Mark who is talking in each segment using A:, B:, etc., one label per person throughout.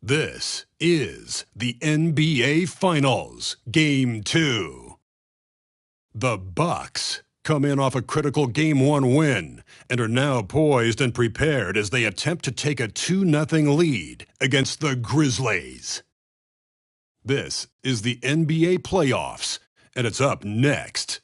A: This is the NBA Finals, Game 2. The Bucks come in off a critical Game 1 win and are now poised and prepared as they attempt to take a 2-0 lead against the GRIZZLES. This is the NBA playoffs, and it's up next.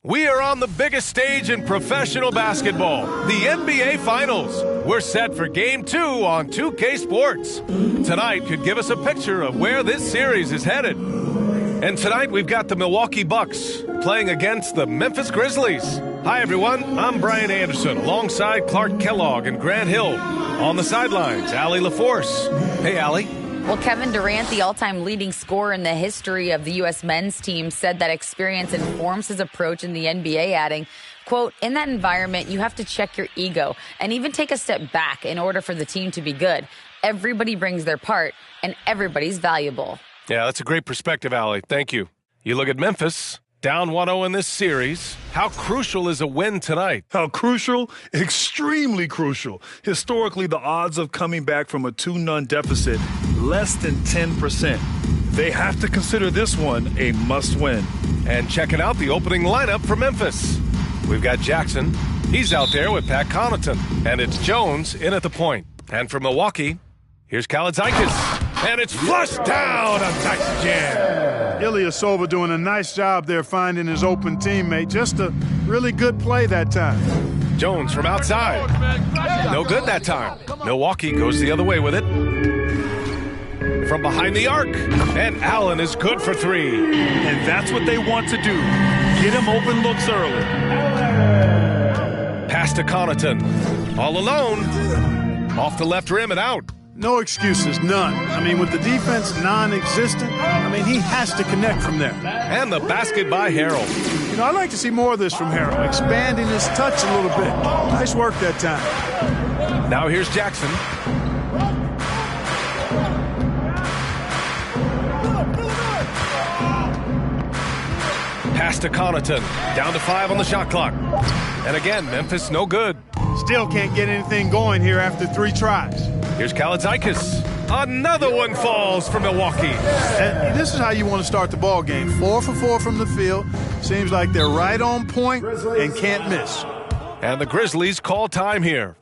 B: We are on the biggest stage in professional basketball, the NBA Finals. We're set for Game 2 on 2K Sports. Tonight could give us a picture of where this series is headed. And tonight we've got the Milwaukee Bucks playing against the Memphis Grizzlies. Hi everyone, I'm Brian Anderson alongside Clark Kellogg and Grant Hill. On the sidelines, Allie LaForce. Hey Allie.
C: Well, Kevin Durant, the all-time leading scorer in the history of the U.S. men's team, said that experience informs his approach in the NBA, adding, quote, in that environment, you have to check your ego and even take a step back in order for the team to be good. Everybody brings their part, and everybody's valuable.
B: Yeah, that's a great perspective, Allie. Thank you. You look at Memphis, down 1-0 in this series. How crucial is a win tonight?
D: How crucial? Extremely crucial. Historically, the odds of coming back from a 2-0 deficit, less than 10%. They have to consider this one a must-win.
B: And checking out the opening lineup for Memphis. We've got Jackson. He's out there with Pat Connaughton. And it's Jones in at the point. And for Milwaukee, here's Kalaitzakis. And it's flushed down on Taxi-Jam.
E: Ilyasova doing a nice job there finding his open teammate. Just a really good play that time.
B: Jones from outside. No good that time. Milwaukee goes the other way with it. From behind the arc. And Allen is good for three.
D: And that's what they want to do. Get him open looks early.
B: Pass to Connaughton. All alone. Off the left rim and out.
E: No excuses, none. I mean, with the defense non-existent, he has to connect from there.
B: And the basket by Harrell.
E: You know, I'd like to see more of this from Harrell, expanding his touch a little bit. Nice work that time.
B: Now here's Jackson. Pass to Connaughton. Down to 5 on the shot clock. And again, Memphis no good.
E: Still can't get anything going here after 3 tries.
B: Here's Kalaitzakis. Another one falls for Milwaukee.
E: And this is how you want to start the ball game. 4 for 4 from the field. Seems like they're right on point and can't miss.
B: And the Grizzlies call time here.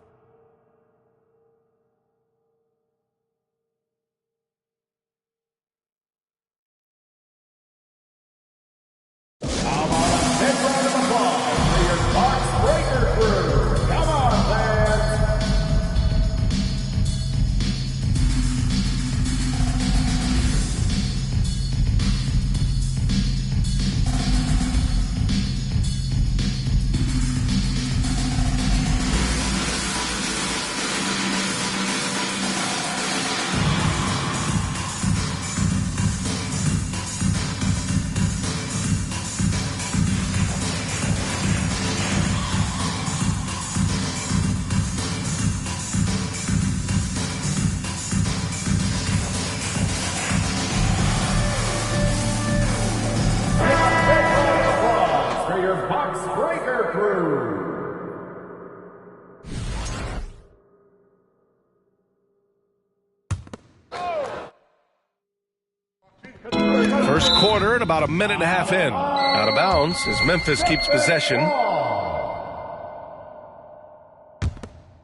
B: First quarter and about a minute and a half in. Out of bounds as Memphis keeps possession.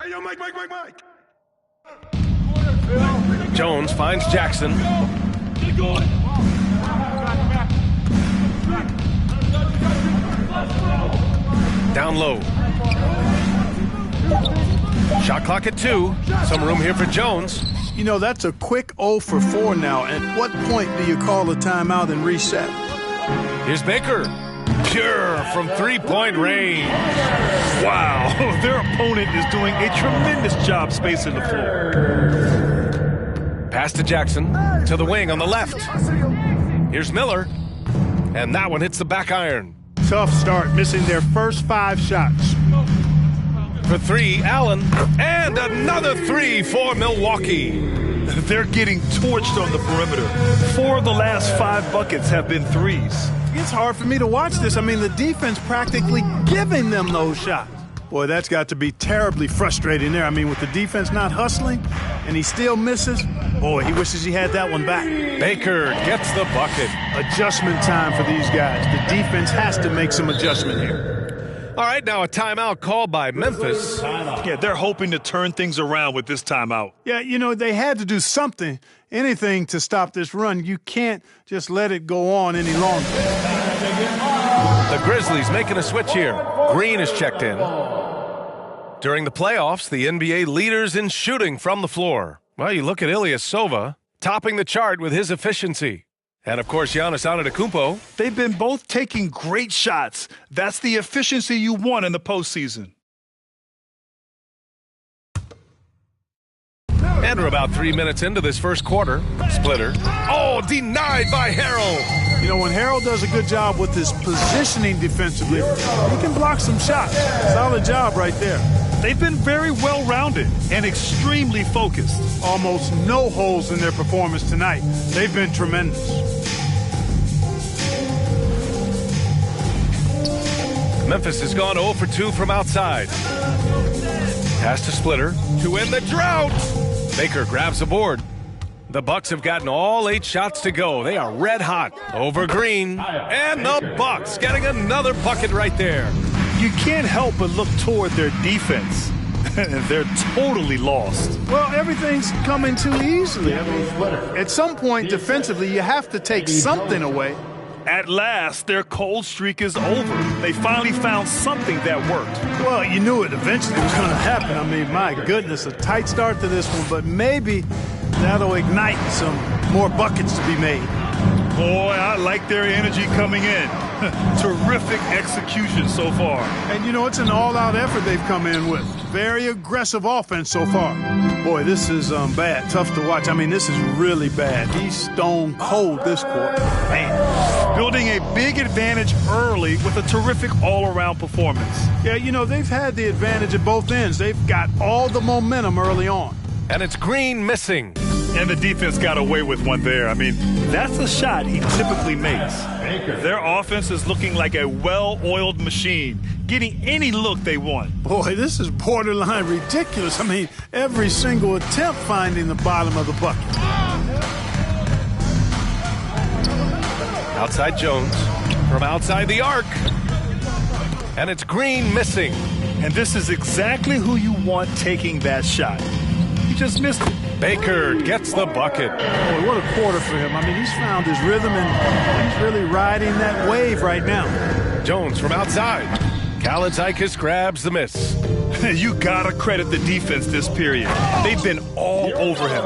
E: Hey, yo, Mike.
B: Jones finds Jackson. Down low. Shot clock at 2. Some room here for Jones.
E: You know, that's a quick 0 for 4 now. At what point do you call a timeout and reset?
B: Here's Baker. Pure from three-point range.
D: Wow, their opponent is doing a tremendous job spacing the floor.
B: Pass to Jackson. To the wing on the left. Here's Miller. And that one hits the back iron.
E: Tough start, missing their first 5 shots.
B: For 3, Allen. And another 3 for Milwaukee.
D: They're getting torched on the perimeter. 4 of the last 5 buckets have been threes.
E: It's hard for me to watch this. The defense practically giving them those shots. Boy, that's got to be terribly frustrating there. I mean, with the defense not hustling and he still misses, boy, he wishes he had that one back.
B: Baker gets the bucket.
E: Adjustment time for these guys. The defense has to make some adjustment here.
B: All right, now a timeout called by Memphis.
D: Yeah, they're hoping to turn things around with this timeout.
E: Yeah, you know, they had to do something, anything to stop this run. You can't just let it go on any longer.
B: The Grizzlies making a switch here. Green is checked in. During the playoffs, the NBA leaders in shooting from the floor. Well, you look at Ilyasova, topping the chart with his efficiency. And, of course, Giannis Antetokounmpo.
D: They've been both taking great shots. That's the efficiency you want in the postseason.
B: And we're about 3 minutes into this first quarter. Splitter. Oh, denied by Harrell.
E: You know, when Harrell does a good job with his positioning defensively, he can block some shots. Solid job right there.
D: They've been very well-rounded and extremely focused.
E: Almost no holes in their performance tonight. They've been tremendous.
B: Memphis has gone 0 for 2 from outside. Pass to Splitter to end the drought. Baker grabs the board. The Bucks have gotten all 8 shots to go. They are red hot. Over Green. And the Bucks getting another bucket right there.
D: You can't help but look toward their defense. They're totally lost.
E: Well, everything's coming too easily. I mean, at some point defensively, you have to take something away.
D: At last, their cold streak is over. They finally found something that worked.
E: Well, you knew it eventually was going to happen. I mean, my goodness, a tight start to this one, but maybe that'll ignite some more buckets to be made.
D: Boy, I like their energy coming in. Terrific execution so far.
E: And, you know, it's an all-out effort they've come in with. Very aggressive offense so far. Boy, this is bad. Tough to watch. I mean, this is really bad. He's stone cold this quarter.
D: Man, building a big advantage early with a terrific all-around performance.
E: Yeah, you know, they've had the advantage at both ends. They've got all the momentum early on.
B: And it's Green missing.
D: And the defense got away with one there. I mean, that's a shot he typically makes. Their offense is looking like a well-oiled machine, getting any look they want.
E: Boy, this is borderline ridiculous. I mean, every single attempt finding the bottom of the bucket.
B: Outside Jones from outside the arc. And it's Green missing.
D: And this is exactly who you want taking that shot. He just missed it.
B: Baker gets the bucket.
E: Boy, what a quarter for him. I mean, he's found his rhythm, and he's really riding that wave right now.
B: Jones from outside. Kalaitzakis grabs the miss.
D: You gotta credit the defense this period. They've been all over him.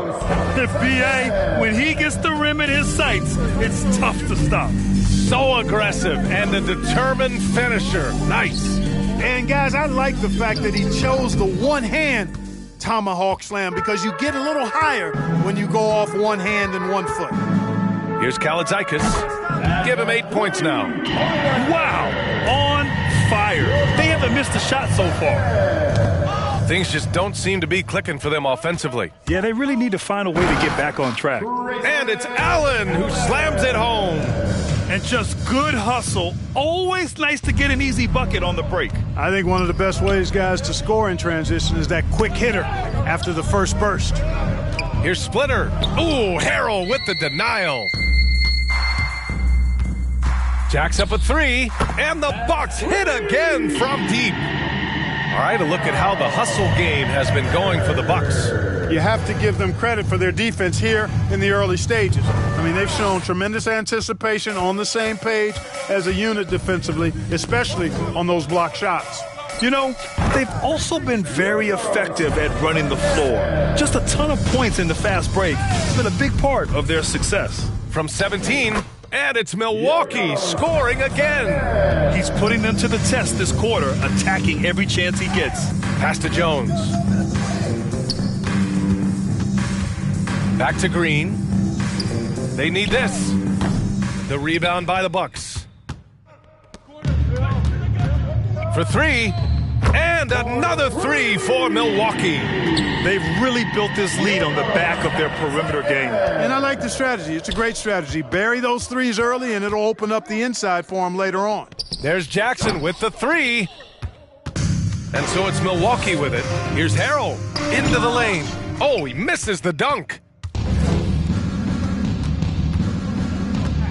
D: BA, when he gets the rim in his sights, it's tough to stop.
B: So aggressive and a determined finisher. Nice.
E: And, guys, I like the fact that he chose the one-hand tomahawk slam because you get a little higher when you go off one hand and 1 foot.
B: Here's Kalaitzakis. Give him 8 points now.
D: Wow, on fire. They haven't missed a shot so far.
B: Things just don't seem to be clicking for them offensively.
D: Yeah, they really need to find a way to get back on track.
B: And it's Allen who slams it home.
D: And just good hustle. Always nice to get an easy bucket on the break.
E: I think one of the best ways, guys, to score in transition is that quick hitter after the first burst.
B: Here's Splitter. Ooh, Harrell with the denial. Jacks up a 3, and the Bucks hit again from deep. All right, a look at how the hustle game has been going for the Bucks.
E: You have to give them credit for their defense here in the early stages. I mean, they've shown tremendous anticipation, on the same page as a unit defensively, especially on those block shots.
D: You know, they've also been very effective at running the floor. Just a ton of points in the fast break. It's been a big part of their success.
B: From 17, and it's Milwaukee scoring again.
D: He's putting them to the test this quarter, attacking every chance he gets.
B: Pass to Jones. Back to Green. They need this. The rebound by the Bucks. For 3, and another 3 for Milwaukee.
D: They've really built this lead on the back of their perimeter game.
E: And I like the strategy. It's a great strategy. Bury those threes early, and it'll open up the inside for them later on.
B: There's Jackson with the 3. And so it's Milwaukee with it. Here's Harrell into the lane. Oh, he misses the dunk.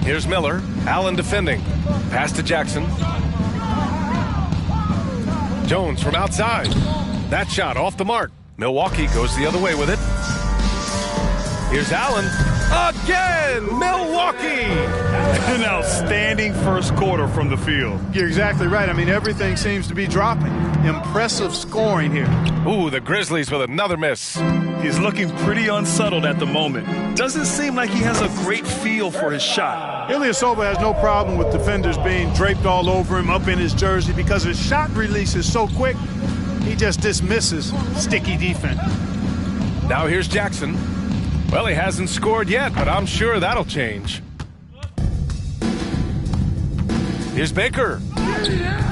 B: Here's Miller. Allen defending. Pass to Jackson. Jones from outside. That shot off the mark. Milwaukee goes the other way with it. Here's Allen. Again, Milwaukee!
D: An outstanding first quarter from the field.
E: You're exactly right. I mean, everything seems to be dropping. Impressive scoring here.
B: Ooh, the Grizzlies with another miss.
D: He's looking pretty unsettled at the moment. Doesn't seem like he has a great feel for his shot.
E: Ilyasova has no problem with defenders being draped all over him up in his jersey because his shot release is so quick, he just dismisses sticky defense.
B: Now here's Jackson. Well, he hasn't scored yet, but I'm sure that'll change. Here's Baker.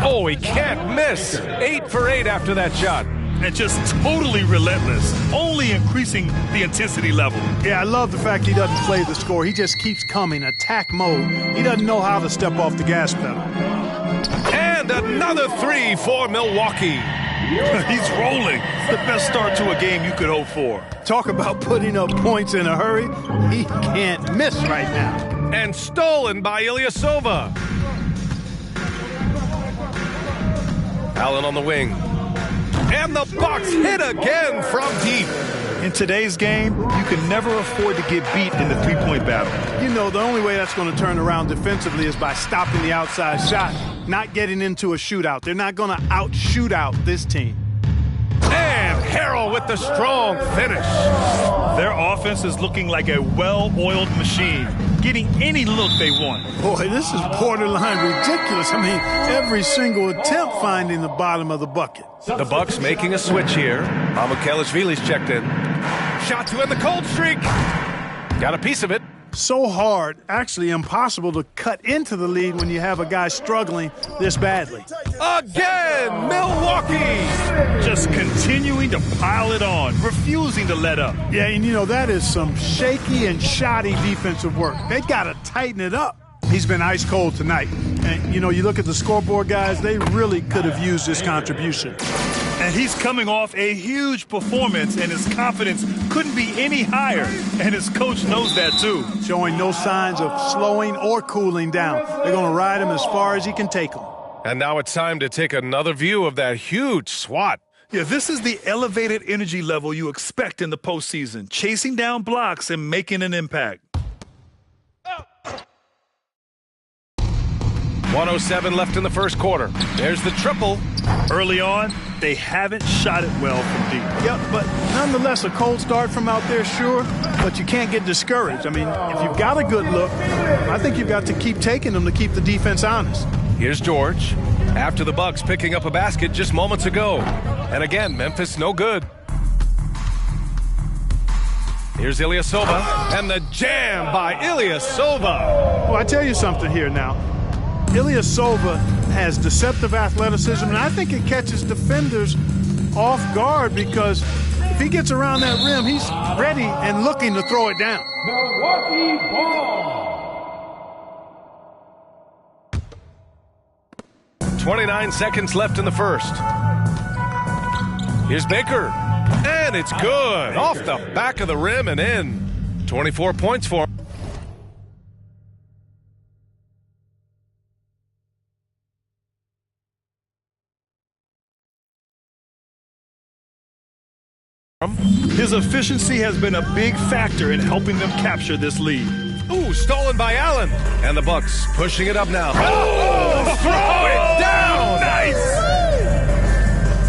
B: Oh, he can't miss. 8 for 8 after that shot.
D: And just totally relentless, only increasing the intensity level.
E: Yeah, I love the fact he doesn't play the score. He just keeps coming, attack mode. He doesn't know how to step off the gas pedal.
B: And another 3 for Milwaukee.
D: He's rolling. The best start to a game you could hope for.
E: Talk about putting up points in a hurry. He can't miss right now.
B: And stolen by Ilyasova. Allen on the wing. And the Bucks hit again from deep.
D: In today's game, you can never afford to get beat in the three-point battle.
E: You know, the only way that's going to turn around defensively is by stopping the outside shot, not getting into a shootout. They're not going to out-shoot out this team.
B: And Harrell with the strong finish.
D: Their offense is looking like a well-oiled machine, getting any look they want.
E: Boy, this is borderline ridiculous. I mean, every single attempt finding the bottom of the bucket.
B: The Bucks making a switch here. Mamukelashvili's checked in. Shot to end the cold streak. Got a piece of it.
E: So hard, actually impossible to cut into the lead when you have a guy struggling this badly.
B: Again, Milwaukee!
D: Just continuing to pile it on, refusing to let up.
E: Yeah, and you know, that is some shaky and shoddy defensive work. They got to tighten it up. He's been ice cold tonight. And, you know, you look at the scoreboard, guys, they really could have used this contribution.
D: And he's coming off a huge performance, and his confidence couldn't be any higher. And his coach knows that, too.
E: Showing no signs of slowing or cooling down. They're going to ride him as far as he can take him.
B: And now it's time to take another view of that huge swat.
D: Yeah, this is the elevated energy level you expect in the postseason, chasing down blocks and making an impact.
B: 1:07 left in the first quarter. There's the triple.
D: Early on, they haven't shot it well from deep.
E: Yep, but nonetheless, a cold start from out there, sure, but you can't get discouraged. I mean, if you've got a good look, I think you've got to keep taking them to keep the defense honest.
B: Here's George. After the Bucks picking up a basket just moments ago. And again, Memphis no good. Here's Ilyasova, and the jam by Ilyasova.
E: Well, I tell you something here now. Ilyasova has deceptive athleticism, and I think it catches defenders off guard because if he gets around that rim, he's ready and looking to throw it down.
F: Milwaukee ball.
B: 29 seconds left in the first. Here's Baker, and it's good. Off the back of the rim and in. 24 points for him.
D: His efficiency has been a big factor in helping them capture this lead.
B: Ooh, stolen by Allen. And the Bucks pushing it up now. Oh, throw it down.
D: Nice.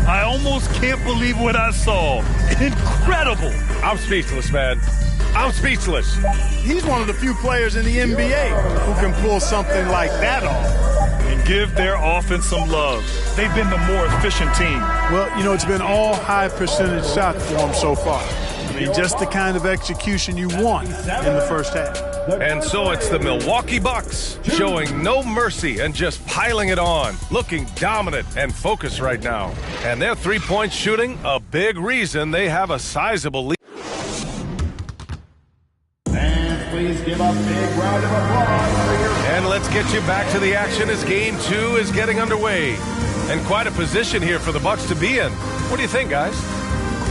D: I almost can't believe what I saw. Incredible.
B: I'm speechless, man. I'm speechless.
E: He's one of the few players in the NBA who can pull something like that off.
D: And give their offense some love. They've been the more efficient team.
E: Well, you know, it's been all high percentage shots for them so far. I mean, just the kind of execution you want in the first half.
B: And so it's the Milwaukee Bucks showing no mercy and just piling it on, looking dominant and focused right now. And their three-point shooting, a big reason they have a sizable lead.
F: And please give a big round of applause for your...
B: And let's get you back to the action as Game 2 is getting underway. And quite a position here for the Bucks to be in. What do you think, guys?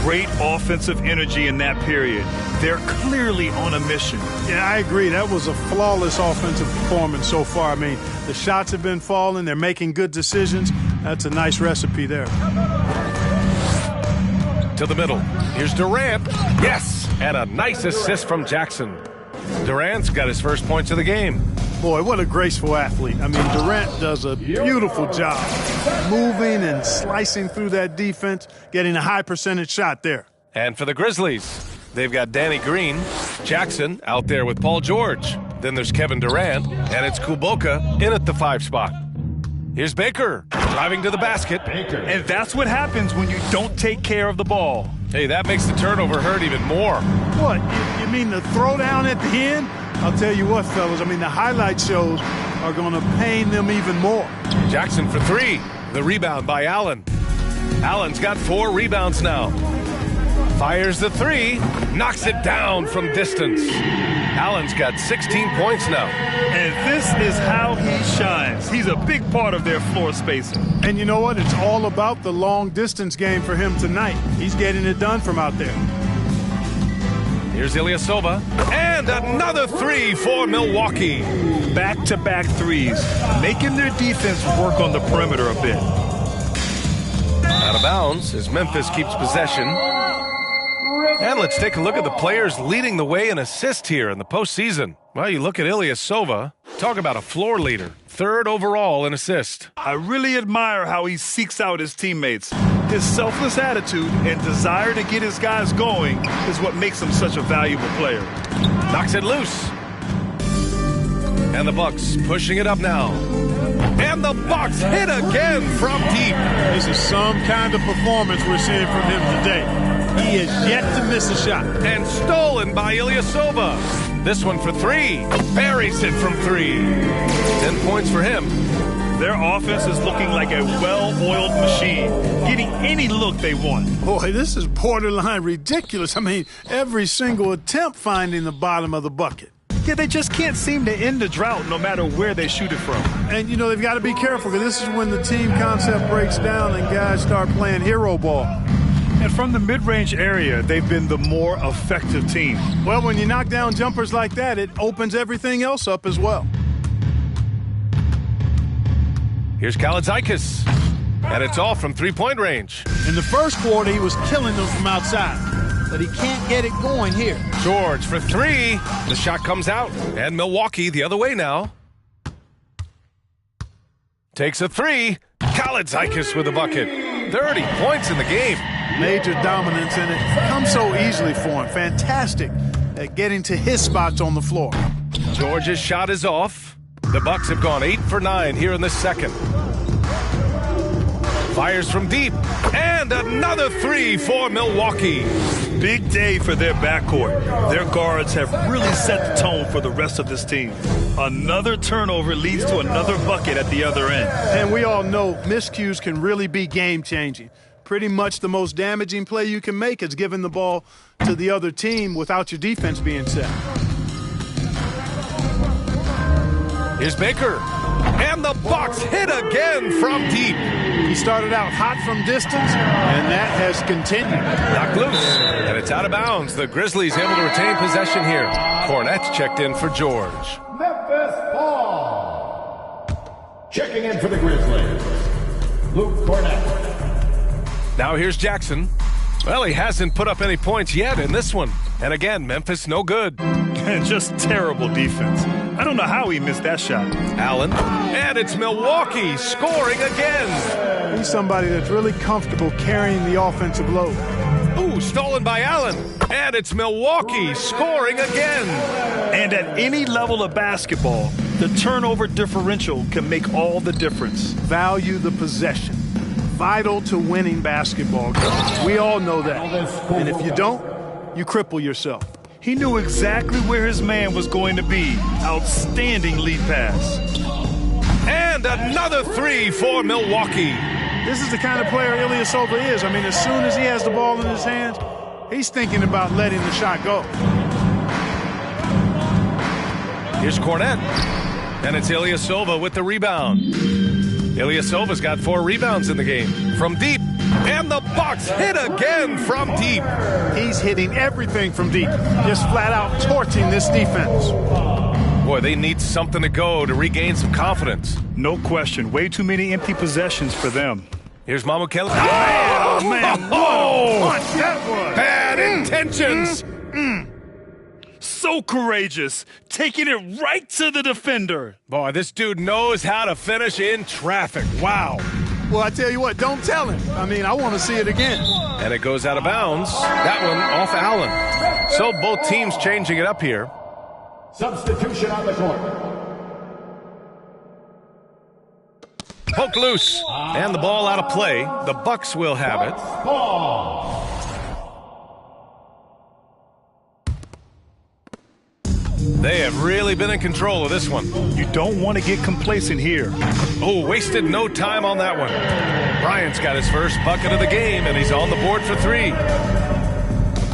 D: Great offensive energy in that period. They're clearly on a mission.
E: Yeah, I agree. That was a flawless offensive performance so far. I mean, the shots have been falling. They're making good decisions. That's a nice recipe there.
B: To the middle. Here's Durant. Yes! And a nice assist from Jackson. Durant's got his first points of the game.
E: Boy, what a graceful athlete. I mean, Durant does a beautiful job moving and slicing through that defense, getting a high percentage shot there.
B: And for the Grizzlies, they've got Danny Green, Jackson out there with Paul George. Then there's Kevin Durant, and it's Kuboka in at the 5 spot. Here's Baker driving to the basket.
D: And that's what happens when you don't take care of the ball.
B: Hey, that makes the turnover hurt even more.
E: What, you mean the throwdown at the end? I'll tell you what, fellas, I mean, the highlight shows are going to pain them even more.
B: Jackson for 3. The rebound by Allen. Allen's got 4 rebounds now. Fires the 3. Knocks it down from distance. Allen's got 16 points now.
D: And this is how he shines. He's a big part of their floor spacing.
E: And you know what? It's all about the long distance game for him tonight. He's getting it done from out there.
B: Here's Ilyasova. And another 3 for Milwaukee.
D: Back-to-back threes, making their defense work on the perimeter a bit.
B: Out of bounds as Memphis keeps possession. And let's take a look at the players leading the way in assists here in the postseason. Well, you look at Ilyasova, talk about a floor leader. 3rd overall in assist.
D: I really admire how he seeks out his teammates. His selfless attitude and desire to get his guys going is what makes him such a valuable player.
B: Knocks it loose. And the Bucks pushing it up now. And the Bucks hit again from deep.
E: This is some kind of performance we're seeing from him today. He is yet to miss a shot.
B: And stolen by Ilyasova. This one for 3. Buries it from 3. 10 points for him.
D: Their offense is looking like a well-oiled machine, getting any look they want.
E: Boy, this is borderline ridiculous. I mean, every single attempt finding the bottom of the bucket.
D: Yeah, they just can't seem to end the drought no matter where they shoot it from.
E: And, you know, they've got to be careful because this is when the team concept breaks down and guys start playing hero ball.
D: And from the mid-range area, they've been the more effective team.
E: Well, when you knock down jumpers like that, it opens everything else up as well.
B: Here's Kalaitzakis. And it's all from 3-point range.
E: In the first quarter, he was killing them from outside. But he can't get it going here.
B: George for 3. The shot comes out. And Milwaukee the other way now. Takes a 3. Kalaitzakis with a bucket. 30 points in the game.
E: Major dominance, and it comes so easily for him. Fantastic at getting to his spots on the floor.
B: George's shot is off. The Bucks have gone 8 for 9 here in the second. Fires from deep. And another 3 for Milwaukee.
D: Big day for their backcourt. Their guards have really set the tone for the rest of this team. Another turnover leads to another bucket at the other end.
E: And we all know miscues can really be game-changing. Pretty much the most damaging play you can make is giving the ball to the other team without your defense being set.
B: Here's Baker. And the Bucks hit again from deep.
E: He started out hot from distance, and that has continued.
B: Knocked loose, and it's out of bounds. The Grizzlies able to retain possession here. Cornette's checked in for George.
F: Memphis ball. Checking in for the Grizzlies, Luke Cornette.
B: Now here's Jackson. Well, he hasn't put up any points yet in this one. And again, Memphis no good.
D: And just terrible defense. I don't know how he missed that shot.
B: Allen. And it's Milwaukee scoring again.
E: He's somebody that's really comfortable carrying the offensive load.
B: Ooh, stolen by Allen. And it's Milwaukee scoring again.
D: And at any level of basketball, the turnover differential can make all the difference.
E: Value the possession. Vital to winning basketball games. We all know that. And if you don't, you cripple yourself.
D: He knew exactly where his man was going to be. Outstanding lead pass.
B: And another 3 for Milwaukee.
E: This is the kind of player Ilyasova is. I mean, as soon as he has the ball in his hands, he's thinking about letting the shot go.
B: Here's Cornette. And it's Ilyasova with the rebound. Ilyasova's got 4 rebounds in the game. From deep. And the Bucks hit again from deep.
E: He's hitting everything from deep. Just flat out torching this defense.
B: Boy, they need something to go to regain some confidence.
D: No question. Way too many empty possessions for them.
B: Here's MILWAUKEE.
E: Oh, man. What a punch that was.
B: Bad intentions.
D: So courageous. Taking it right to the defender.
B: Boy, this dude knows how to finish in traffic. Wow.
E: Well, I tell you what, don't tell him. I mean, I want to see it again.
B: And it goes out of bounds. That one off Allen. So both teams changing it up here.
F: Substitution on the court.
B: Poke loose. And the ball out of play. The Bucks will have it.
F: Ball.
B: They have really been in control of this one.
D: You don't want to get complacent here.
B: Oh, wasted no time on that one. Bryant's got his first bucket of the game, and he's on the board for 3.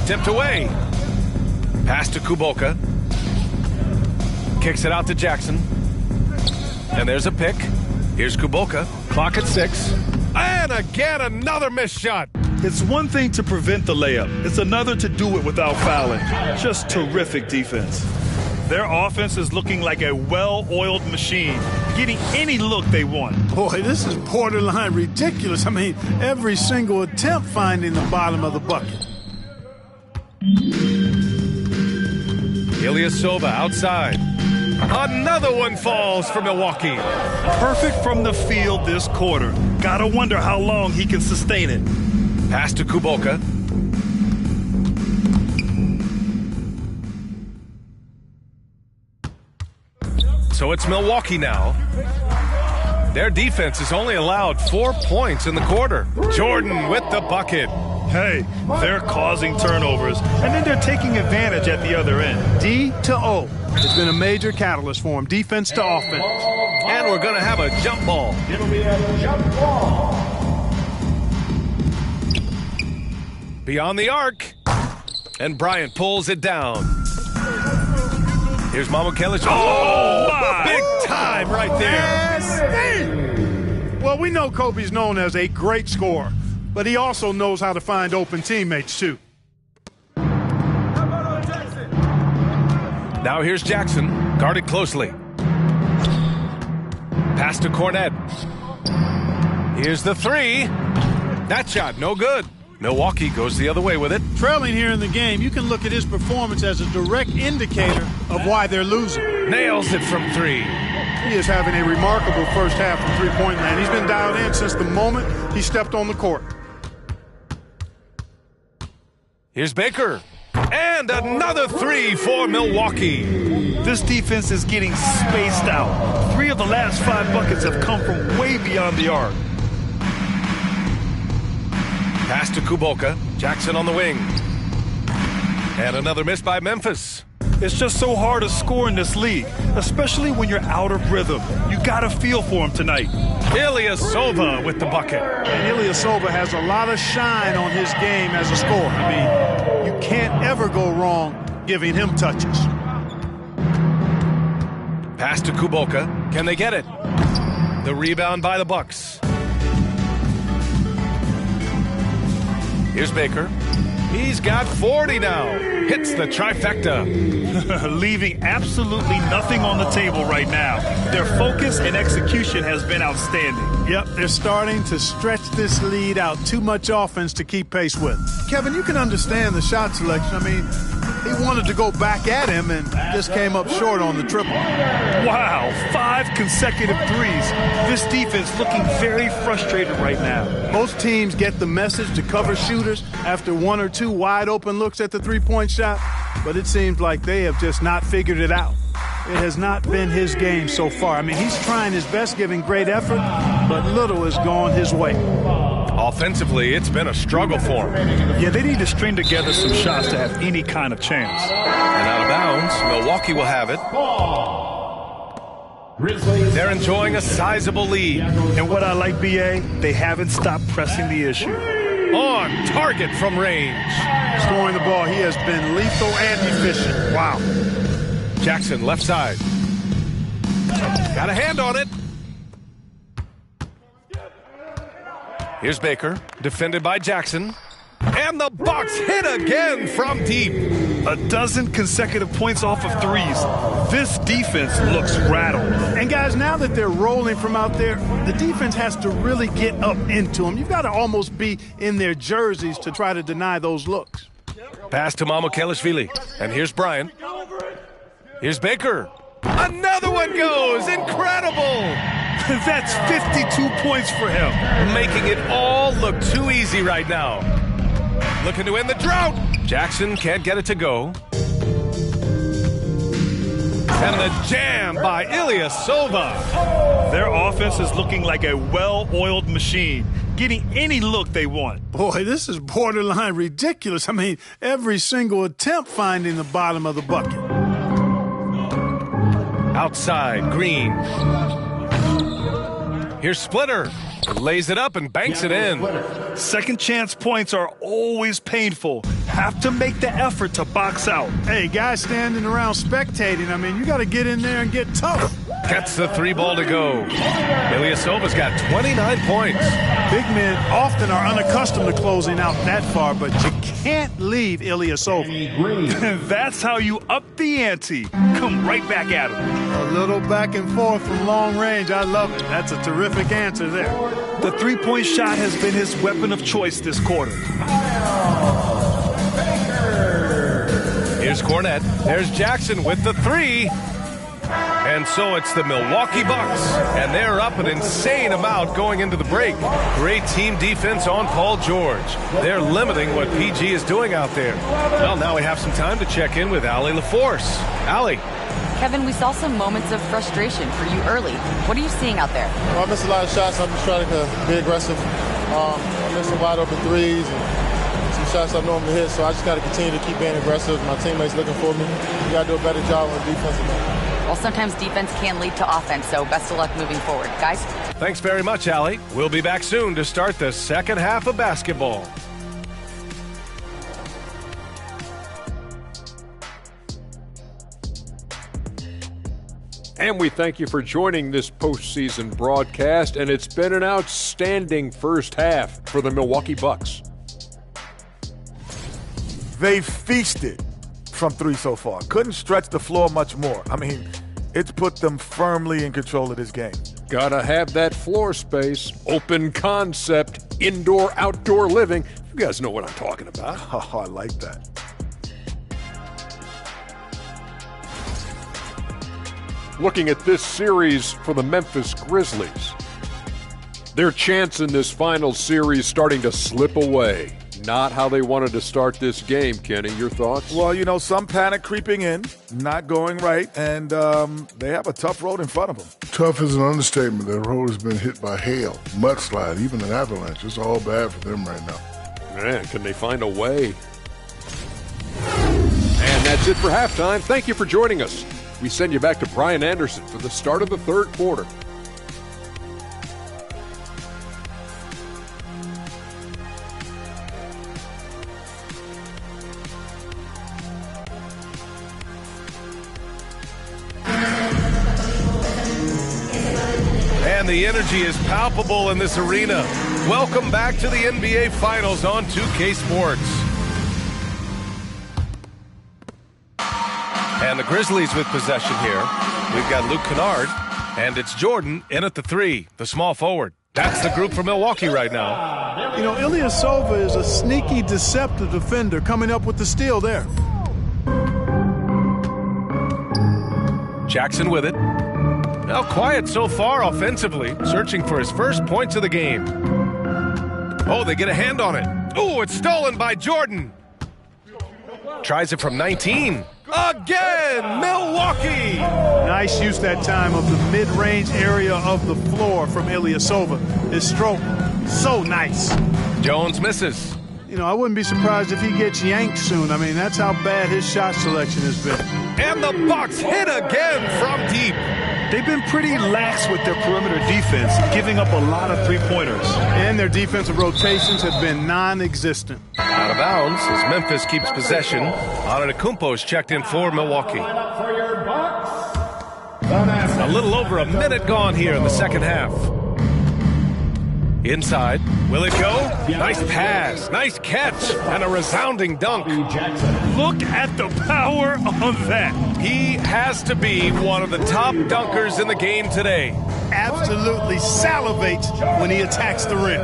B: Tipped away. Pass to Kuboka. Kicks it out to Jackson. And there's a pick. Here's Kuboka. Clock at 6. And again, another missed shot.
D: It's one thing to prevent the layup. It's another to do it without fouling. Just terrific defense. Their offense is looking like a well-oiled machine, getting any look they want.
E: Boy, this is borderline ridiculous. I mean, every single attempt finding the bottom of the bucket.
B: Ilyasova outside. Another one falls for Milwaukee.
D: Perfect from the field this quarter. Gotta wonder how long he can sustain it.
B: Pass to Kuboka. So it's Milwaukee now. Their defense has only allowed 4 points in the quarter. Jordan with the bucket.
D: Hey, they're causing turnovers, and then they're taking advantage at the other end.
E: D to O. It's been a major catalyst for him, defense to offense.
B: And we're going to have a jump ball.
F: It'll be a jump ball.
B: Beyond the arc. And Bryant pulls it down. Here's MILWAUKEE. Oh, wow. Big time right there.
E: Well, we know Kobe's known as a great scorer, but he also knows how to find open teammates, too.
B: Now here's Jackson, guarded closely. Pass to Cornette. Here's the 3. That shot, no good. Milwaukee goes the other way with it.
E: Trailing here in the game, you can look at his performance as a direct indicator of why they're losing.
B: Nails it from 3.
E: He is having a remarkable first half from three-point land. He's been dialed in since the moment he stepped on the court.
B: Here's Baker. And another 3 for Milwaukee.
D: This defense is getting spaced out. 3 of the last 5 buckets have come from way beyond the arc.
B: Pass to Kuboka. Jackson on the wing. And another miss by Memphis.
D: It's just so hard to score in this league, especially when you're out of rhythm. You got to feel for him tonight.
B: Ilyasova with the bucket.
E: And Ilyasova has a lot of shine on his game as a scorer. I mean, you can't ever go wrong giving him touches.
B: Pass to Kuboka. Can they get it? The rebound by the Bucks. Here's Baker. He's got 40 now. Hits the trifecta.
D: Leaving absolutely nothing on the table right now. Their focus and execution has been outstanding.
E: Yep, they're starting to stretch this lead out. Too much offense to keep pace with. Kevin, you can understand the shot selection. I mean, he wanted to go back at him and just came up short on the triple.
D: Wow, 5 consecutive threes. This defense looking very frustrated right now.
E: Most teams get the message to cover shooters after 1 or 2 wide open looks at the three-point shot, but it seems like they have just not figured it out. It has not been his game so far. I mean, he's trying his best, giving great effort, but little has gone his way.
B: Offensively, it's been a struggle for him.
D: Yeah, they need to string together some shots to have any kind of chance.
B: And out of bounds, Milwaukee will have it. They're enjoying a sizable lead.
D: And what I like, B.A., they haven't stopped pressing the issue.
B: On target from range.
E: Scoring the ball, he has been lethal and efficient. Wow.
B: Jackson, left side. Got a hand on it. Here's Baker, defended by Jackson. And the Bucks hit again from deep.
D: A dozen consecutive points off of threes. This defense looks rattled.
E: And guys, now that they're rolling from out there, the defense has to really get up into them. You've got to almost be in their jerseys to try to deny those looks.
B: Pass to Mamukelashvili. And here's Bryant. Here's Baker. Another one goes. Incredible.
D: That's 52 points for him.
B: Making it all look too easy right now. Looking to end the drought. Jackson can't get it to go. And the jam by Ilyasova.
D: Their offense is looking like a well-oiled machine, getting any look they want.
E: Boy, this is borderline ridiculous. I mean, every single attempt finding the bottom of the bucket.
B: Outside, Green. Here's Splitter. Lays it up and banks it in.
D: Second chance points are always painful. Have to make the effort to box out.
E: Hey, guys standing around spectating, I mean, you got to get in there and get tough.
B: Gets the 3 ball to go. Ilyasova's got 29 points.
E: Big men often are unaccustomed to closing out that far, but you can't leave Ilyasova.
D: That's how you up the ante. Come right back at him.
E: A little back and forth from long range. I love it. That's a terrific answer there.
D: The three-point shot has been his weapon of choice this quarter.
B: Here's Cornette. There's Jackson with the 3. And so it's the Milwaukee Bucks, and they're up an insane amount going into the break. Great team defense on Paul George. They're limiting what PG is doing out there. Well, now we have some time to check in with Allie LaForce. Allie.
C: Kevin, we saw some moments of frustration for you early. What are you seeing out there?
G: Well, I missed a lot of shots. I'm just trying to be aggressive. I missed some wide open threes and some shots I normally hit, so I just got to continue to keep being aggressive. My teammates looking for me. We got to do a better job on defensive end.
C: Well, sometimes defense can lead to offense, so best of luck moving forward. Guys?
B: Thanks very much, Allie. We'll be back soon to start the second half of basketball.
H: And we thank you for joining this postseason broadcast, and it's been an outstanding first half for the Milwaukee Bucks.
I: They feasted from 3 so far. Couldn't stretch the floor much more. I mean, it's put them firmly in control of this game.
H: Gotta have that floor space, open concept, indoor-outdoor living. You guys know what I'm talking about.
I: Oh, I like that.
H: Looking at this series for the Memphis Grizzlies. Their chance in this final series starting to slip away. Not how they wanted to start this game, Kenny. Your thoughts?
I: Well, you know, some panic creeping in, not going right, and they have a tough road in front of them.
J: Tough is an understatement. Their road has been hit by hail, mudslide, even an avalanche. It's all bad for them right now.
H: Man, can they find a way? And that's it for halftime. Thank you for joining us. We send you back to Brian Anderson for the start of the third quarter.
B: And the energy is palpable in this arena. Welcome back to the NBA Finals on 2K Sports. And the Grizzlies with possession here. We've got Luke Kennard, and it's Jordan in at the 3, the small forward. That's the group for Milwaukee right now.
E: You know, Ilyasova is a sneaky, deceptive defender coming up with the steal there.
B: Jackson with it. Now quiet so far offensively, searching for his first points of the game. Oh, they get a hand on it. Oh, it's stolen by Jordan. Tries it from 19. Again, Milwaukee!
E: Nice use that time of the mid-range area of the floor from Ilyasova. His stroke, so nice.
B: Jones misses.
E: You know, I wouldn't be surprised if he gets yanked soon. I mean, that's how bad his shot selection has been.
B: And the Bucks hit again from deep.
D: They've been pretty lax with their perimeter defense, giving up a lot of three-pointers.
E: And their defensive rotations have been non-existent.
B: Out of bounds as Memphis keeps possession. Antetokounmpo's checked in for Milwaukee. A little over a minute gone here in the second half. Inside. Will it go? Nice pass. Nice catch. And a resounding dunk.
D: Look at the power on that.
B: He has to be one of the top dunkers in the game today.
E: Absolutely salivates when he attacks the rim.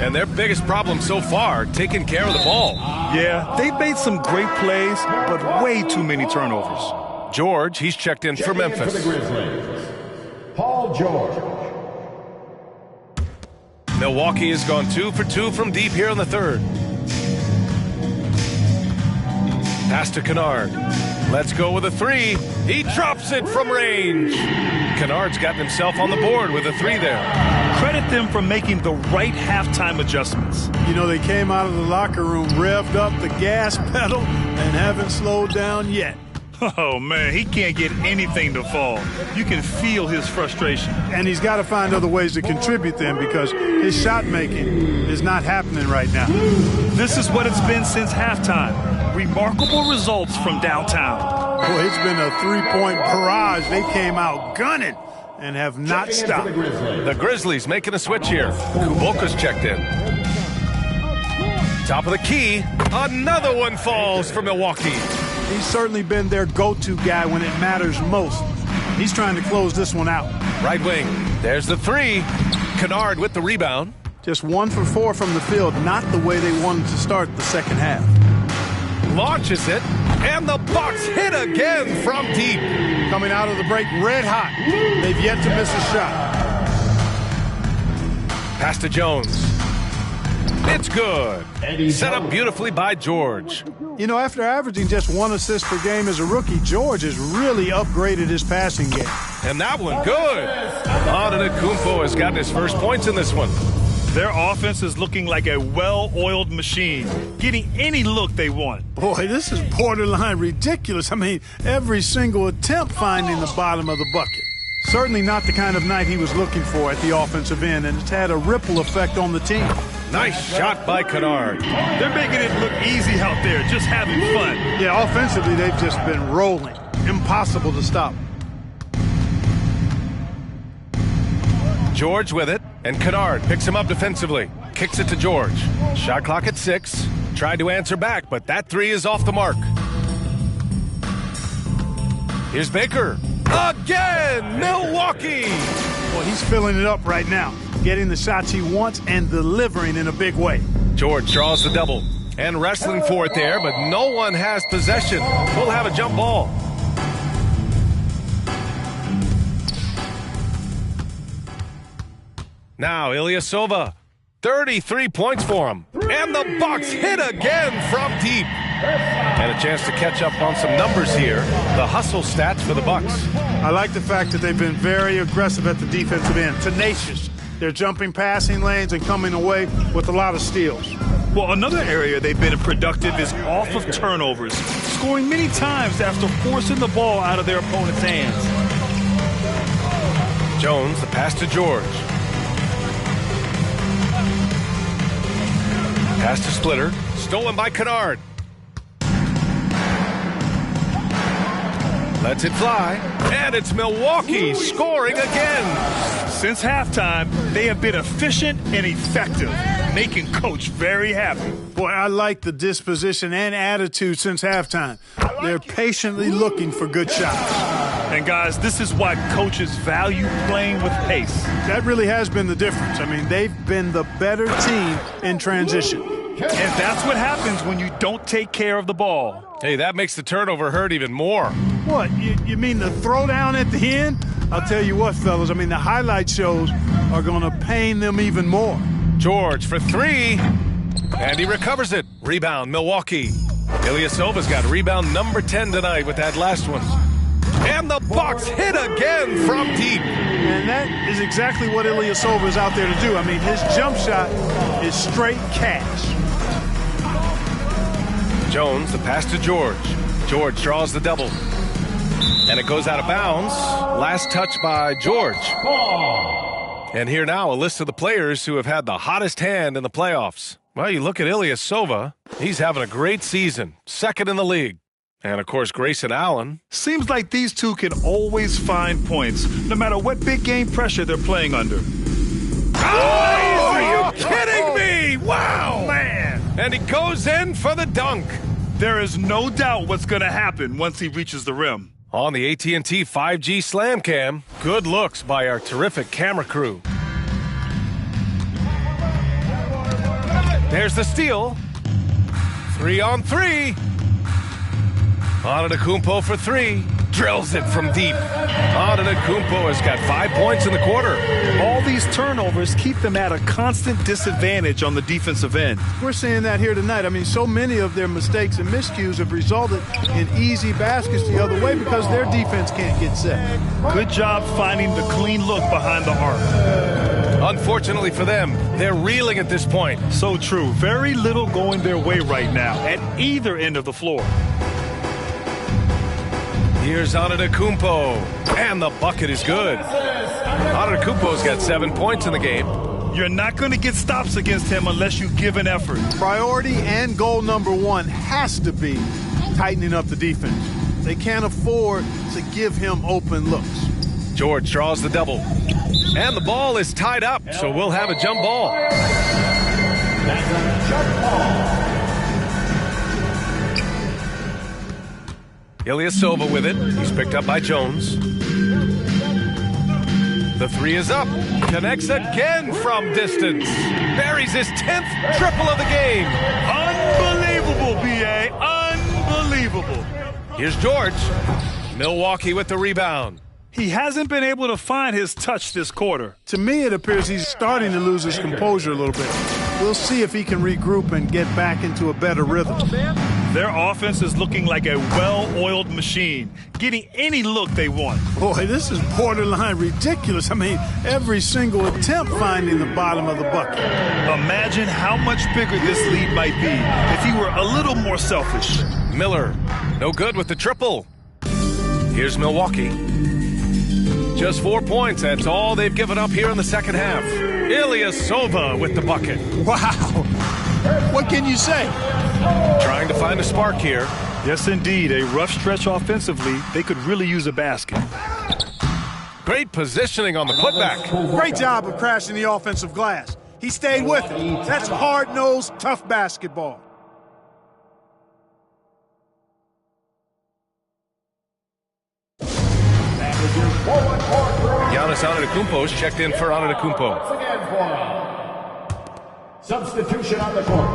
B: And their biggest problem so far, taking care of the ball.
D: Yeah, they've made some great plays, but way too many turnovers.
B: George, he's checked in for Memphis.
F: For the GRIZZLES, Paul George.
B: Milwaukee has gone 2 for 2 from deep here in the third. Pass to Kennard. Let's go with a 3. He drops it from range. Kennard's gotten himself on the board with a 3 there.
D: Credit them for making the right halftime adjustments.
E: You know, they came out of the locker room, revved up the gas pedal, and haven't slowed down yet.
D: Oh, man, he can't get anything to fall. You can feel his frustration.
E: And he's got to find other ways to contribute then because his shot making is not happening right now.
D: This is what it's been since halftime. Remarkable results from downtown.
E: Boy, it's been a three-point barrage. They came out gunning and have not stopped.
B: The Grizzlies making a switch here. Kuboka's checked in. Top of the key. Another one falls for Milwaukee.
E: He's certainly been their go-to guy when it matters most. He's trying to close this one out.
B: Right wing. There's the 3. Kennard with the rebound.
E: Just 1 for 4 from the field. Not the way they wanted to start the second half.
B: Launches it. And the Bucks hit again from deep.
E: Coming out of the break red hot. They've yet to miss a shot.
B: Pass to Jones. It's good. Set up beautifully by George.
E: You know, after averaging just 1 assist per game as a rookie, George has really upgraded his passing game.
B: And that one, good. Antetokounmpo has gotten his first points in this one.
D: Their offense is looking like a well-oiled machine, getting any look they want.
E: Boy, this is borderline ridiculous. I mean, every single attempt finding the bottom of the bucket. Certainly not the kind of night he was looking for at the offensive end, and it's had a ripple effect on the team.
B: Nice shot by Kennard.
D: They're making it look easy out there, just having fun.
E: Yeah, offensively, they've just been rolling. Impossible to stop.
B: George with it, and Kennard picks him up defensively. Kicks it to George. Shot clock at 6. Tried to answer back, but that 3 is off the mark. Here's Baker. Again, Milwaukee.
E: Boy, he's filling it up right now. Getting the shots he wants and delivering in a big way.
B: George draws the double and wrestling for it there, but no one has possession. We'll have a jump ball. Now Ilyasova, 33 points for him. And the Bucks hit again from deep. And a chance to catch up on some numbers here. The hustle stats for the Bucks.
E: I like the fact that they've been very aggressive at the defensive end, tenacious. They're jumping passing lanes and coming away with a lot of steals.
D: Well, another area they've been productive is off of turnovers, scoring many times after forcing the ball out of their opponent's hands.
B: Jones, the pass to George. Pass to Splitter, stolen by Kennard. Lets it fly, and it's Milwaukee scoring again.
D: Since halftime, they have been efficient and effective, making Coach very happy.
E: Boy, I like the disposition and attitude since halftime. They're patiently looking for good shots.
D: And guys, this is why coaches value playing with pace.
E: That really has been the difference. I mean, they've been the better team in transition.
D: And that's what happens when you don't take care of the ball.
B: Hey, that makes the turnover hurt even more.
E: What, you mean the throwdown at the end? I'll tell you what, fellas, I mean, the highlight shows are going to pain them even more.
B: George for 3, and he recovers it. Rebound, Milwaukee. Ilyasova's got rebound number 10 tonight with that last one. And the Bucks hit again from deep.
E: And that is exactly what Ilyasova is out there to do. I mean, his jump shot is straight cash.
B: Jones, the pass to George. George draws the double. And it goes out of bounds. Last touch by George. And here now, a list of the players who have had the hottest hand in the playoffs. Well, you look at Ilyasova. He's having a great season. 2nd in the league. And, of course, Grayson Allen.
D: Seems like these two can always find points, no matter what big game pressure they're playing under.
B: Oh, are you kidding me? Wow!
D: Man!
B: And he goes in for the dunk.
D: There is no doubt what's going to happen once he reaches the rim.
B: On the AT&T 5G Slam Cam, good looks by our terrific camera crew. There's the steal. 3-on-3. Antetokounmpo for 3. Drills it from deep. Antetokounmpo has got 5 points in the quarter.
D: All these turnovers keep them at a constant disadvantage on the defensive end.
E: We're seeing that here tonight. I mean, so many of their mistakes and miscues have resulted in easy baskets the other way because their defense can't get set.
D: Good job finding the clean look behind the arc.
B: Unfortunately for them, they're reeling at this point.
D: So true. Very little going their way right now at either end of the floor.
B: Here's Antetokounmpo, and the bucket is good. Antetokounmpo's got 7 points in the game.
D: You're not going to get stops against him unless you give an effort.
E: Priority and goal number one has to be tightening up the defense. They can't afford to give him open looks.
B: George draws the double. And the ball is tied up, so we'll have a jump ball.
F: That's a jump ball.
B: Ilyasova with it. He's picked up by Jones. The 3 is up. Connects again from distance. Buries his 10th triple of the game.
D: Unbelievable, B.A. Unbelievable.
B: Here's George. Milwaukee with the rebound.
D: He hasn't been able to find his touch this quarter.
E: To me, it appears he's starting to lose his composure a little bit. We'll see if he can regroup and get back into a better rhythm.
D: Their offense is looking like a well-oiled machine, getting any look they want.
E: Boy, this is borderline ridiculous. I mean, every single attempt finding the bottom of the bucket.
D: Imagine how much bigger this lead might be if he were a little more selfish.
B: Miller, no good with the triple. Here's Milwaukee. Just 4 points. That's all they've given up here in the second half. Ilyasova with the bucket.
E: Wow. What can you say?
B: Trying to find a spark here.
D: Yes, indeed. A rough stretch offensively. They could really use a basket.
B: Great positioning on the putback.
E: Great job of crashing the offensive glass. He stayed with it. That's hard-nosed, tough basketball.
B: Giannis Antetokounmpo's checked in for Antetokounmpo.
F: Substitution on the court.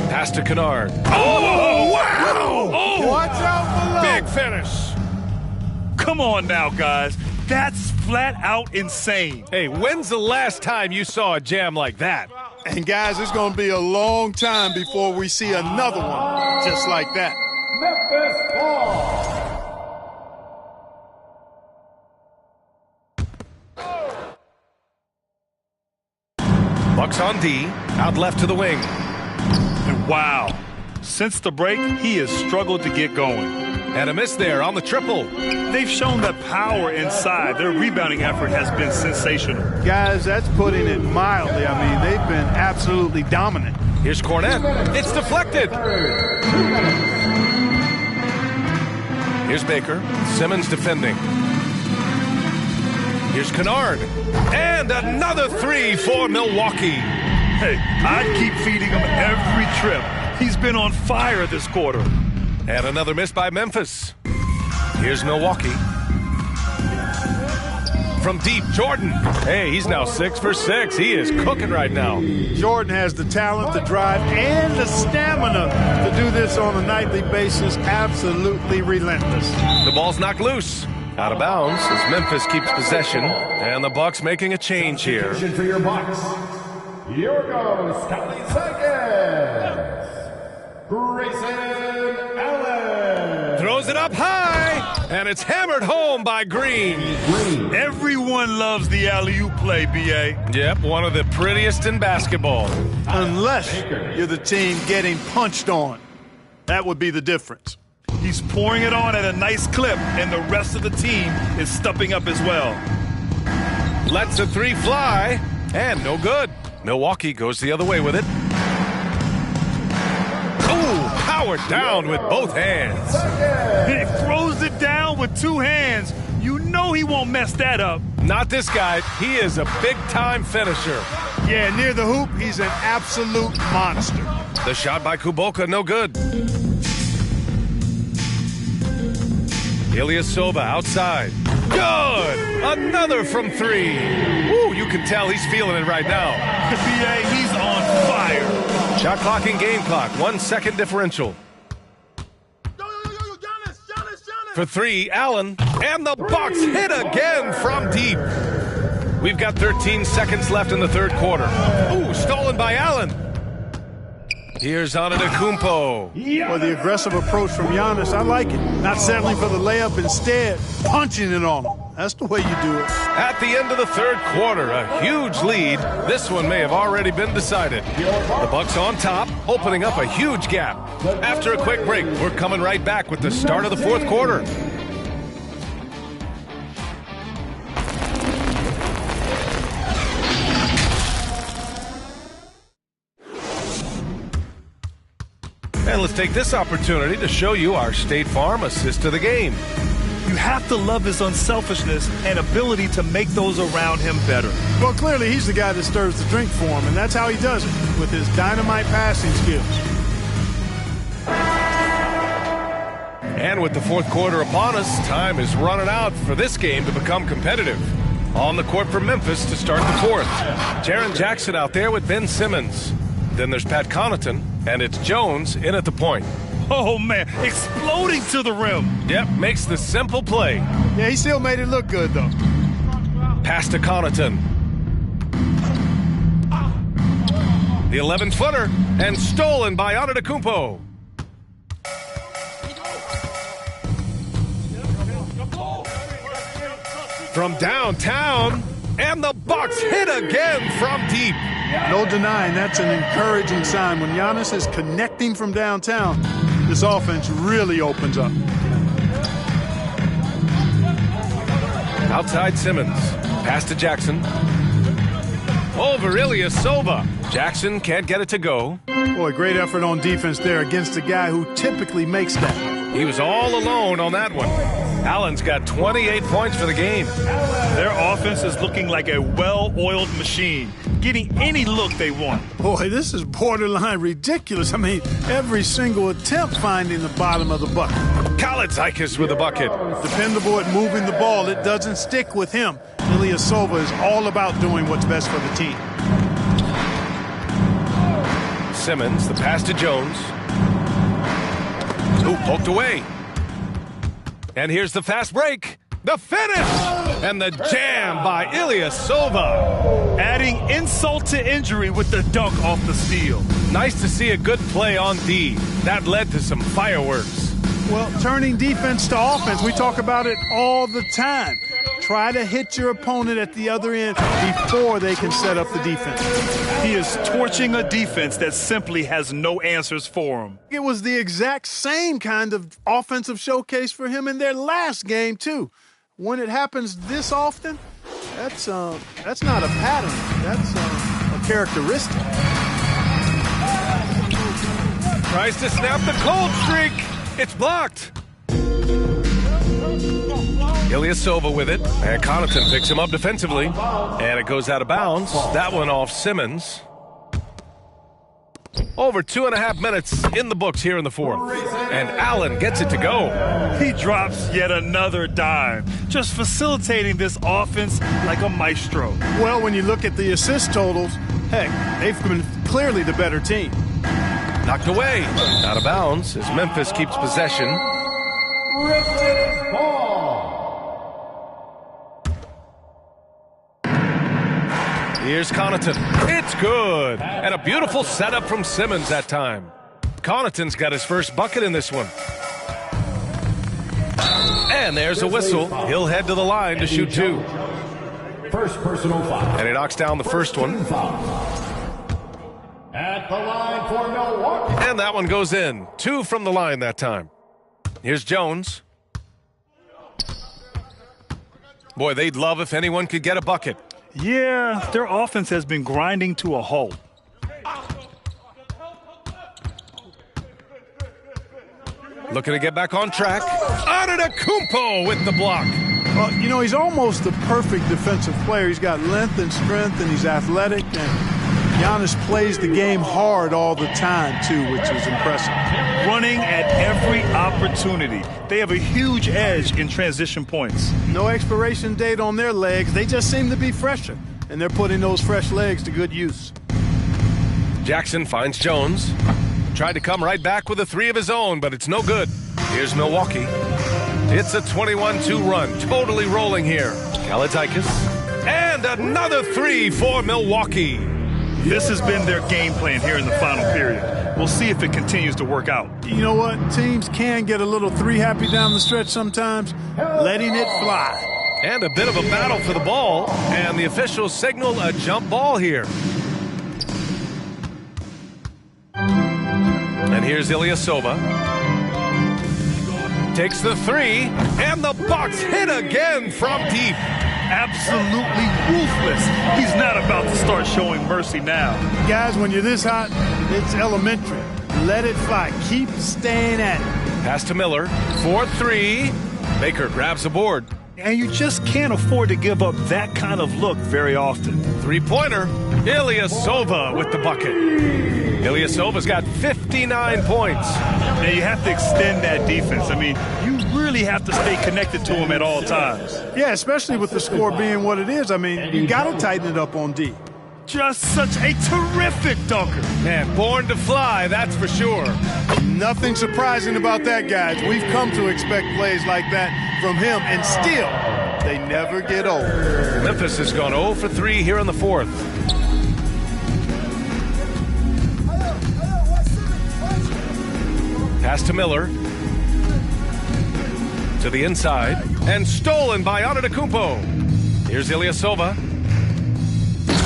B: Pass to Kennard. Oh, wow! Oh,
E: watch out below.
B: Big finish.
D: Come on now, guys. That's flat out insane.
B: Hey, when's the last time you saw a jam like that?
E: And guys, it's going to be a long time before we see another one just like that.
F: Memphis ball.
B: Bucks on D, out left to the wing.
D: And wow, since the break, he has struggled to get going.
B: And a miss there on the triple.
D: They've shown that power inside. Their rebounding effort has been sensational.
E: Guys, that's putting it mildly. I mean, they've been absolutely dominant.
B: Here's Cornette. It's deflected. Here's Baker. Simmons defending. Here's Kennard. And another 3 for Milwaukee.
D: Hey, I'd keep feeding him every trip. He's been on fire this quarter.
B: And another miss by Memphis. Here's Milwaukee. From deep, Jordan. Hey, he's now 6 for 6. He is cooking right now.
E: Jordan has the talent, the drive, and the stamina to do this on a nightly basis. Absolutely relentless.
B: The ball's knocked loose. Out of bounds as Memphis keeps possession. And the Bucks making a change here.
F: For your Bucks. Here goes Scotty Seconds. Grayson Allen.
B: Throws it up high. And it's hammered home by Green.
D: Everyone loves the alley-oop play, B.A.
B: Yep, one of the prettiest in basketball.
E: Unless you're the team getting punched on. That would be the difference.
D: He's pouring it on at a nice clip, and the rest of the team is stepping up as well.
B: Lets a 3 fly, and no good. Milwaukee goes the other way with it. Ooh, powered down with both hands.
D: He throws it down with two hands. You know he won't mess that up.
B: Not this guy. He is a big-time finisher.
E: Yeah, near the hoop, he's an absolute monster.
B: The shot by Kuboka, no good. Ilyasova outside. Good! Another from three. Woo, you can tell he's feeling it right now.
D: Yeah, he's on fire.
B: Shot clock and game clock, 1 second differential. For three, Allen, and the Bucks hit again from deep. We've got 13 seconds left in the third quarter. Ooh, stolen by Allen. Here's Antetokounmpo.
E: Well, the aggressive approach from Giannis, I like it. Not settling for the layup, instead punching it on him. That's the way you do it.
B: At the end of the third quarter, a huge lead. This one may have already been decided. The Bucks on top, opening up a huge gap. After a quick break, we're coming right back with the start of the fourth quarter. And let's take this opportunity to show you our State Farm assist to the game.
D: You have to love his unselfishness and ability to make those around him better.
E: Well, clearly he's the guy that stirs the drink for him, and that's how he does it, with his dynamite passing skills.
B: And with the fourth quarter upon us, time is running out for this game to become competitive. On the court for Memphis to start the fourth. Jaren Jackson out there with Ben Simmons. Then there's Pat Connaughton, and it's Jones in at the point.
D: Oh, man, exploding to the rim.
B: Yep, makes the simple play.
E: Yeah, he still made it look good, though.
B: Pass to Connaughton. The 11-footer, and stolen by Antetokounmpo. From downtown, and the Bucks hit again from deep.
E: No denying that's an encouraging sign. When Giannis is connecting from downtown, this offense really opens up.
B: Outside Simmons. Pass to Jackson. Over Ilyasova. Jackson can't get it to go.
E: Boy, great effort on defense there against a guy who typically makes that.
B: He was all alone on that one. Allen's got 28 points for the game.
D: Their offense is looking like a well-oiled machine, getting any look they want.
E: Boy, this is borderline ridiculous. I mean, every single attempt finding the bottom of the bucket.
B: Kalitzakis with a bucket.
E: Dependable at moving the ball. It doesn't stick with him. Ilyasova is all about doing what's best for the team.
B: Simmons, the pass to Jones. Ooh, poked away. And here's the fast break. The finish! And the jam by Ilyasova.
D: Adding insult to injury with the dunk off the steal.
B: Nice to see a good play on D. That led to some fireworks.
E: Well, turning defense to offense, we talk about it all the time. Try to hit your opponent at the other end before they can set up the defense.
D: He is torching a defense that simply has no answers for him.
E: It was the exact same kind of offensive showcase for him in their last game, too. When it happens this often, that's not a pattern. That's a characteristic.
B: Tries to snap the cold streak. It's blocked. Ilyasova with it, and Connaughton picks him up defensively, and it goes out of bounds. That one off Simmons. Over 2.5 minutes in the books here in the fourth, and Allen gets it to go.
D: He drops yet another dime, just facilitating this offense like a maestro.
E: Well, when you look at the assist totals, heck, they've been clearly the better team.
B: Knocked away, out of bounds as Memphis keeps possession.
F: Grizzlies ball.
B: Here's Connaughton. It's good. And a beautiful setup from Simmons that time. Connaughton's got his first bucket in this one. And there's a whistle. He'll head to the line to shoot two.
F: First personal foul.
B: And he knocks down the first one.
F: At the line for Milwaukee.
B: And that one goes in. Two from the line that time. Here's Jones. Boy, they'd love if anyone could get a bucket.
D: Yeah, their offense has been grinding to a halt.
B: Looking to get back on track. Antetokounmpo with the block.
E: Well, you know, he's almost the perfect defensive player. He's got length and strength, and he's athletic. And Giannis plays the game hard all the time, too, which is impressive.
D: Running at every opportunity. They have a huge edge in transition points.
E: No expiration date on their legs. They just seem to be fresher, and they're putting those fresh legs to good use.
B: Jackson finds Jones. Tried to come right back with a three of his own, but it's no good. Here's Milwaukee. It's a 21-2 run, totally rolling here. Kalaitzakis. And another three for Milwaukee.
D: This has been their game plan here in the final period. We'll see if it continues to work out.
E: You know what? Teams can get a little three-happy down the stretch sometimes, letting it fly.
B: And a bit of a battle for the ball, and the officials signal a jump ball here. And here's Ilyasova. Takes the three, and the Bucks hit again from deep.
D: Absolutely ruthless. He's not about to start showing mercy now.
E: Guys, when you're this hot, it's elementary. Let it fly. Keep staying at it.
B: Pass to Miller. 4-3. Baker grabs the board.
D: And you just can't afford to give up that kind of look very often.
B: Three-pointer. Ilyasova with the bucket. Ilyasova's got 59 points.
D: Now you have to extend that defense. I mean, you really have to stay connected to him at all times.
E: Yeah, especially with the score being what it is. I mean, you got to tighten it up on D.
D: Just such a terrific dunker.
B: Man, born to fly, that's for sure.
E: Nothing surprising about that, guys. We've come to expect plays like that from him, and still, they never get old.
B: Memphis has gone 0 for 3 here in the fourth. Pass to Miller. To the inside. And stolen by Antetokounmpo. Here's Ilyasova.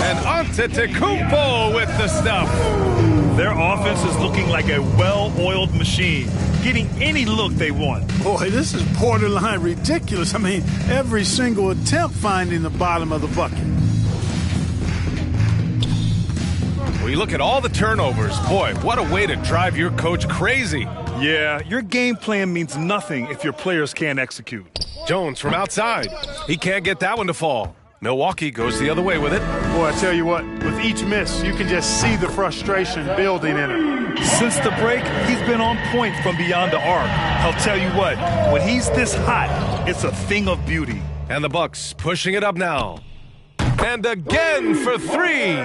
B: And Antetokounmpo with the stuff.
D: Their offense is looking like a well-oiled machine, getting any look they want.
E: Boy, this is borderline ridiculous. I mean, every single attempt finding the bottom of the bucket.
B: Well, you look at all the turnovers. Boy, what a way to drive your coach crazy.
D: Yeah, your game plan means nothing if your players can't execute.
B: Jones from outside. He can't get that one to fall. Milwaukee goes the other way with it.
E: Boy, I tell you what, with each miss, you can just see the frustration building in him.
D: Since the break, he's been on point from beyond the arc. I'll tell you what, when he's this hot, it's a thing of beauty.
B: And the Bucks pushing it up now. And again for three.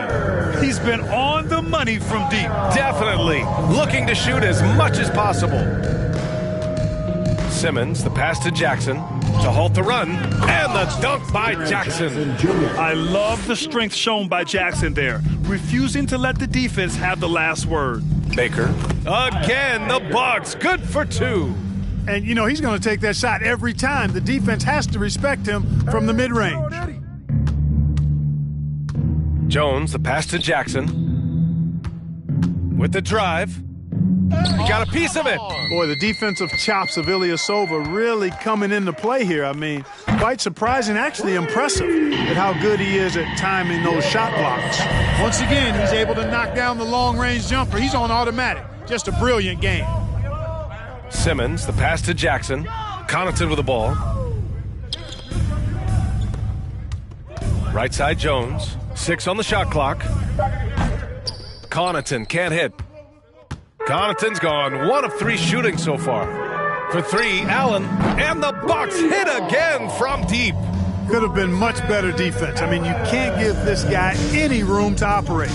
D: He's been on the money from deep.
B: Definitely. Looking to shoot as much as possible. Simmons, the pass to Jackson to halt the run. And the dunk by Jackson.
D: I love the strength shown by Jackson there, refusing to let the defense have the last word.
B: Baker. Again, the Bucks. Good for two.
E: And, you know, he's going to take that shot every time. The defense has to respect him from the mid-range.
B: Jones, the pass to Jackson. With the drive. He got a piece of it.
E: Boy, the defensive chops of Ilyasova really coming into play here. I mean, quite surprising, actually impressive at how good he is at timing those shot blocks. Once again, he's able to knock down the long-range jumper. He's on automatic. Just a brilliant game.
B: Simmons, the pass to Jackson. Connaughton with the ball. Right side Jones. 6 on the shot clock. Connaughton can't hit. Connaughton's gone 1 of 3 shooting so far. For 3, Allen. And the Bucks hit again from deep.
E: Could have been much better defense. I mean, you can't give this guy any room to operate.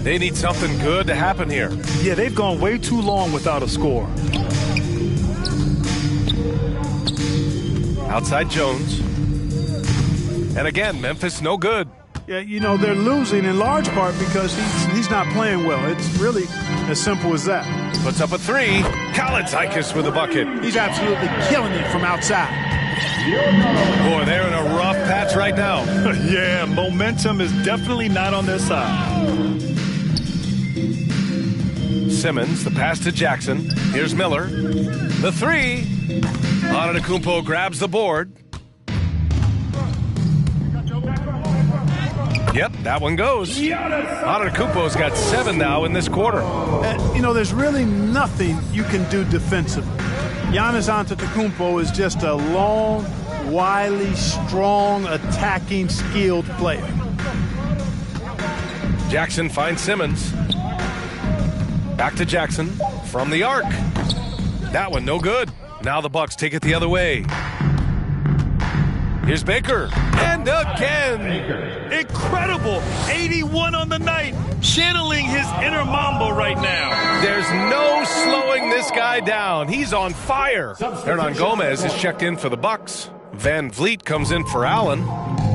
B: They need something good to happen here.
D: Yeah, they've gone way too long without a score.
B: Outside Jones. And again, Memphis no good.
E: Yeah, you know, they're losing in large part because he's not playing well. It's really as simple as that.
B: Puts up a 3. Kalaitzakis with a bucket.
E: He's absolutely killing it from outside.
B: Boy, they're in a rough patch right now.
D: Yeah, momentum is definitely not on their side.
B: Simmons, the pass to Jackson. Here's Miller. The 3. Antetokounmpo grabs the board. Yep, that one goes. Antetokounmpo's got 7 now in this quarter.
E: There's really nothing you can do defensively. Giannis Antetokounmpo is just a long, wily, strong, attacking, skilled player.
B: Jackson finds Simmons. Back to Jackson from the arc. That one no good. Now the Bucks take it the other way. Here's Baker. And again.
D: Incredible. 81 on the night. Channeling his inner Mamba right now.
B: There's no slowing this guy down. He's on fire. Hernan Gomez is checked in for the Bucks. Van Vliet comes in for Allen.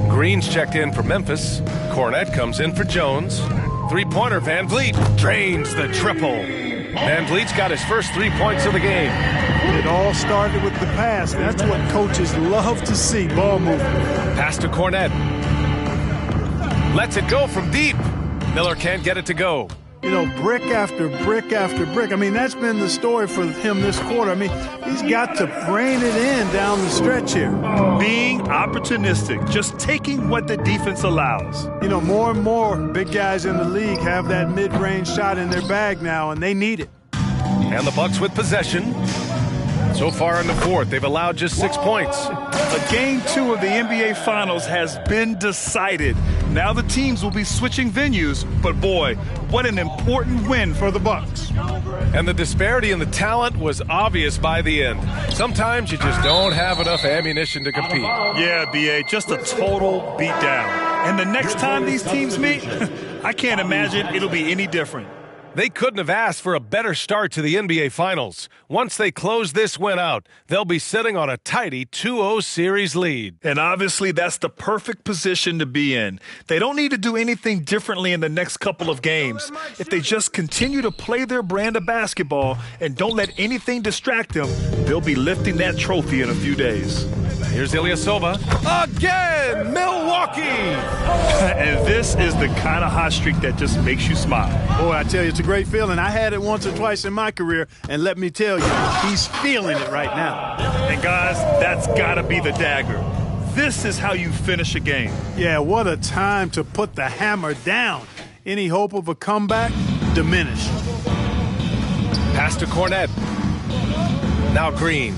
B: Green's checked in for Memphis. Cornette comes in for Jones. Three-pointer, Van Vliet drains the triple. Van Vliet's got his first 3 points of the game.
E: It all started with the pass. That's what coaches love to see, ball movement.
B: Pass to Cornette. Lets it go from deep. Miller can't get it to go.
E: Brick after brick after brick. That's been the story for him this quarter. He's got to rein it in down the stretch here.
D: Being opportunistic, just taking what the defense allows.
E: More and more big guys in the league have that mid-range shot in their bag now, and they need it.
B: And the Bucks with possession. So far in the fourth, they've allowed just 6 points.
D: Game 2 of the NBA Finals has been decided. Now the teams will be switching venues, but boy, what an important win for the Bucks.
B: And the disparity in the talent was obvious by the end. Sometimes you just don't have enough ammunition to compete.
D: Yeah, B.A., just a total beatdown. And the next time these teams meet, I can't imagine it'll be any different.
B: They couldn't have asked for a better start to the NBA Finals. Once they close this win out, they'll be sitting on a tidy 2-0 series lead.
D: And obviously, that's the perfect position to be in. They don't need to do anything differently in the next couple of games. If they just continue to play their brand of basketball and don't let anything distract them, they'll be lifting that trophy in a few days.
B: Here's Ilyasova. Again, Milwaukee!
D: And this is the kind of hot streak that just makes you smile.
E: Boy, I tell you, it's a great feeling. I had it once or twice in my career, and let me tell you, he's feeling it right now.
D: And guys, that's got to be the dagger. This is how you finish a game.
E: Yeah, what a time to put the hammer down. Any hope of a comeback? Diminished.
B: Pass to Cornette. Now Green.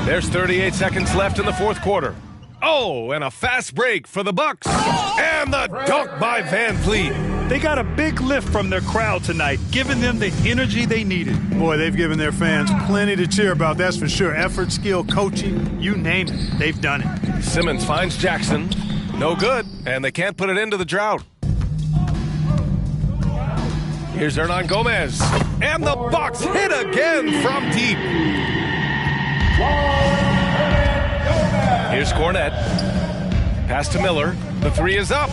B: There's 38 seconds left in the fourth quarter. Oh, and a fast break for the Bucks. And the dunk by Van Vliet.
D: They got a big lift from their crowd tonight, giving them the energy they needed.
E: Boy, they've given their fans plenty to cheer about, that's for sure. Effort, skill, coaching, you name it, they've done it.
B: Simmons finds Jackson. No good, and they can't put it into the drought. Here's Hernan Gomez. And the Bucks hit again from deep. Here's Cornette. Pass to Miller. The three is up.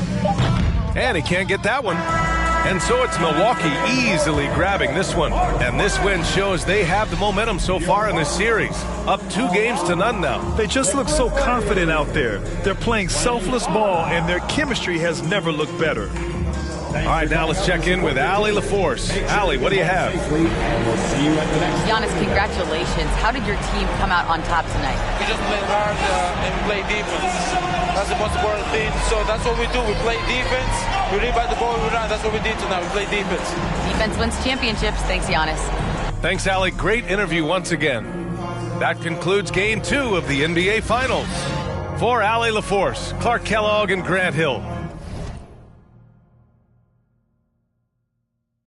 B: And he can't get that one. And so it's Milwaukee easily grabbing this one. And this win shows they have the momentum so far in this series. Up 2-0 now.
D: They just look so confident out there. They're playing selfless ball, and their chemistry has never looked better.
B: All right, now let's check in with Allie LaForce. Allie, what do you have?
C: Giannis, congratulations. How did your team come out on top tonight?
K: We just played hard and play defense. That's the most important thing. So that's what we do. We play defense. We rebound the ball, we run. That's what we did tonight. We play defense.
C: Defense wins championships. Thanks, Giannis.
B: Thanks, Allie. Great interview once again. That concludes Game 2 of the NBA Finals. For Allie LaForce, Clark Kellogg, and Grant Hill,